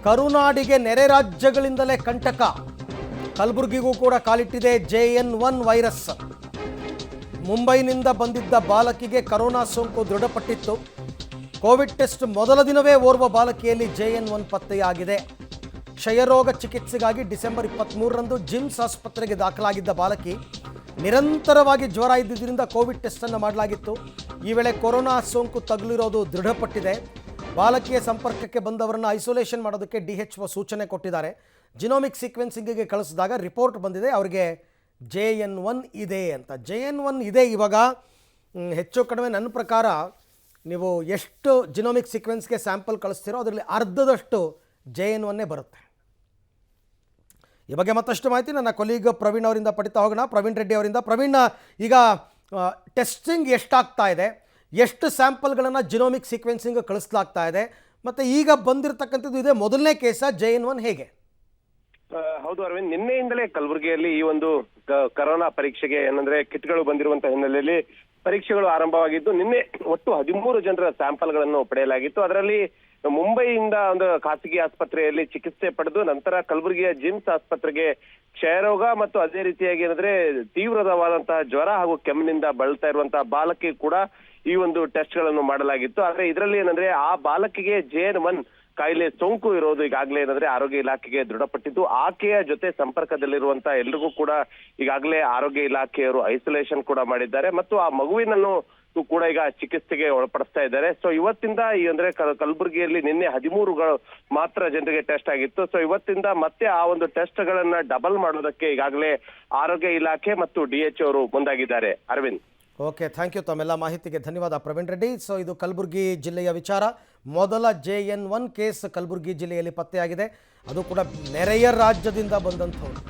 ಕರುನಾಡಿಗೆ ನೆರೆ ರಾಜ್ಯಗಳಿಂದಲೇ ಕಂಟಕ. ಕಲಬುರಗಿಗೂ ಕೂಡ ಕಾಲಿಟ್ಟಿದೆ JN1 ವೈರಸ್. ಮುಂಬೈನಿಂದ ಬಂದಿದ್ದ ಬಾಲಕಿಗೆ ಕರೋನಾ ಸೋಂಕು ದೃಢಪಟ್ಟಿತ್ತು. ಕೋವಿಡ್ ಟೆಸ್ಟ್ ಮೊದಲ ದಿನವೇ ಓರ್ವ ಬಾಲಕಿಯಲ್ಲಿ JN1 ಪತ್ತೆಯಾಗಿದೆ. ಕ್ಷಯರೋಗ ಚಿಕಿತ್ಸೆಗಾಗಿ ಡಿಸೆಂಬರ್ 23ರಂದು ಜಿಮ್ಸ್ ಆಸ್ಪತ್ರೆಗೆ ದಾಖಲಾಗಿದ್ದ ಬಾಲಕಿ ನಿರಂತರವಾಗಿ ಜ್ವರ ಇದ್ದಿದ್ದರಿಂದ ಕೋವಿಡ್ ಟೆಸ್ಟನ್ನು ಮಾಡಲಾಗಿತ್ತು. ಈ ವೇಳೆ ಕೊರೋನಾ ಸೋಂಕು ತಗುಲಿರೋದು ದೃಢಪಟ್ಟಿದೆ. ಬಾಲಕಿಯ ಸಂಪರ್ಕಕ್ಕೆ ಬಂದವರನ್ನು ಐಸೋಲೇಷನ್ ಮಾಡೋದಕ್ಕೆ DHO ಸೂಚನೆ ಕೊಟ್ಟಿದ್ದಾರೆ. ಜಿನೋಮಿಕ್ ಸೀಕ್ವೆನ್ಸಿಂಗಿಗೆ ಕಳಿಸಿದಾಗ ರಿಪೋರ್ಟ್ ಬಂದಿದೆ, ಅವರಿಗೆ JN1 ಇದೆ ಅಂತ. JN1 ಇದೆ. ಇವಾಗ ಹೆಚ್ಚು ಕಡಿಮೆ ನನ್ನ ಪ್ರಕಾರ ನೀವು ಎಷ್ಟು ಜಿನೋಮಿಕ್ ಸೀಕ್ವೆನ್ಸ್ಗೆ ಸ್ಯಾಂಪಲ್ ಕಳಿಸ್ತೀರೋ ಅದರಲ್ಲಿ ಅರ್ಧದಷ್ಟು JN1 ಬರುತ್ತೆ. ಈ ಬಗ್ಗೆ ಮತ್ತಷ್ಟು ಮಾಹಿತಿ ನನ್ನ ಕೊಲೀಗ್ ಪ್ರವೀಣ್ ಅವರಿಂದ ಪಡಿತಾ ಹೋಗೋಣ. ಪ್ರವೀಣ್ ರೆಡ್ಡಿ ಅವರಿಂದ. ಪ್ರವೀಣ್, ಈಗ ಟೆಸ್ಟಿಂಗ್ ಎಷ್ಟಾಗ್ತಾ ಇದೆ, ಎಷ್ಟು ಸ್ಯಾಂಪಲ್ಗಳನ್ನು ಜಿನೋಮಿಕ್ ಸೀಕ್ವೆನ್ಸಿಂಗ್ ಕಳಿಸಲಾಗ್ತಾ ಇದೆ, ಮತ್ತು ಈಗ ಬಂದಿರತಕ್ಕಂಥದ್ದು ಇದೆ ಮೊದಲನೇ ಕೇಸ JN1 ಹೇಗೆ? ಹೌದು ಅರವಿಂದ್, ನಿನ್ನೆಯಿಂದಲೇ ಕಲಬುರಗಿಯಲ್ಲಿ ಈ ಒಂದು ಕರೋನಾ ಪರೀಕ್ಷೆಗೆ ಏನಂದ್ರೆ ಕಿಟ್ಗಳು ಬಂದಿರುವಂತಹ ಹಿನ್ನೆಲೆಯಲ್ಲಿ ಪರೀಕ್ಷೆಗಳು ಆರಂಭವಾಗಿದ್ದು ನಿನ್ನೆ ಒಟ್ಟು 13 ಜನರ ಸ್ಯಾಂಪಲ್ಗಳನ್ನು ಪಡೆಯಲಾಗಿತ್ತು. ಅದರಲ್ಲಿ ಮುಂಬೈಯಿಂದ ಒಂದು ಖಾಸಗಿ ಆಸ್ಪತ್ರೆಯಲ್ಲಿ ಚಿಕಿತ್ಸೆ ಪಡೆದು ನಂತರ ಕಲಬುರಗಿಯ ಜಿಮ್ಸ್ ಆಸ್ಪತ್ರೆಗೆ ಕ್ಷಯರೋಗ ಮತ್ತು ಅದೇ ರೀತಿಯಾಗಿ ಏನಂದ್ರೆ ತೀವ್ರವಾದಂತಹ ಜ್ವರ ಹಾಗೂ ಕೆಮ್ಮಿನಿಂದ ಬಳಲ್ತಾ ಇರುವಂತಹ ಬಾಲಕಿ ಕೂಡ ಈ ಒಂದು ಟೆಸ್ಟ್ ಗಳನ್ನು ಮಾಡಲಾಗಿತ್ತು. ಆದ್ರೆ ಇದರಲ್ಲಿ ಏನಂದ್ರೆ ಆ ಬಾಲಕಿಗೆ JN1 ಕಾಯಿಲೆ ಸೋಂಕು ಇರೋದು ಈಗಾಗಲೇ ಏನಂದ್ರೆ ಆರೋಗ್ಯ ಇಲಾಖೆಗೆ ದೃಢಪಟ್ಟಿದ್ದು. ಆಕೆಯ ಜೊತೆ ಸಂಪರ್ಕದಲ್ಲಿರುವಂತಹ ಎಲ್ರಿಗೂ ಕೂಡ ಈಗಾಗಲೇ ಆರೋಗ್ಯ ಇಲಾಖೆಯವರು ಐಸೋಲೇಷನ್ ಕೂಡ ಮಾಡಿದ್ದಾರೆ ಮತ್ತು ಆ ಮಗುವಿನನ್ನು ಕೂಡ ಈಗ ಚಿಕಿತ್ಸೆಗೆ ಒಳಪಡಿಸ್ತಾ ಇದ್ದಾರೆ. ಸೊ ಇವತ್ತಿಂದ ಈ ಅಂದ್ರೆ ಕಲಬುರಗಿಯಲ್ಲಿ ನಿನ್ನೆ 13 ಮಾತ್ರ ಜನರಿಗೆ ಟೆಸ್ಟ್ ಆಗಿತ್ತು. ಸೊ ಇವತ್ತಿಂದ ಮತ್ತೆ ಆ ಒಂದು ಟೆಸ್ಟ್ ಗಳನ್ನ ಡಬಲ್ ಮಾಡೋದಕ್ಕೆ ಈಗಾಗಲೇ ಆರೋಗ್ಯ ಇಲಾಖೆ ಮತ್ತು DHO ಅವರು ಮುಂದಾಗಿದ್ದಾರೆ. Aravind, okay, thank you. ತಮ್ಮೆಲ್ಲ ಮಾಹಿತಿಗೆ ಧನ್ಯವಾದ ಪ್ರವೀಣ್ ರೆಡ್ಡಿ. ಸೊ ಇದು ಕಲಬುರಗಿ ಜಿಲ್ಲೆಯ ವಿಚಾರ. ಮೊದಲ JN1 ಕೇಸ್ ಕಲಬುರಗಿ ಜಿಲ್ಲೆಯಲ್ಲಿ ಪತ್ತೆಯಾಗಿದೆ. ಅದು ಕೂಡ ನೆರೆಯ ರಾಜ್ಯದಿಂದ ಬಂದಂಥವ್ರು.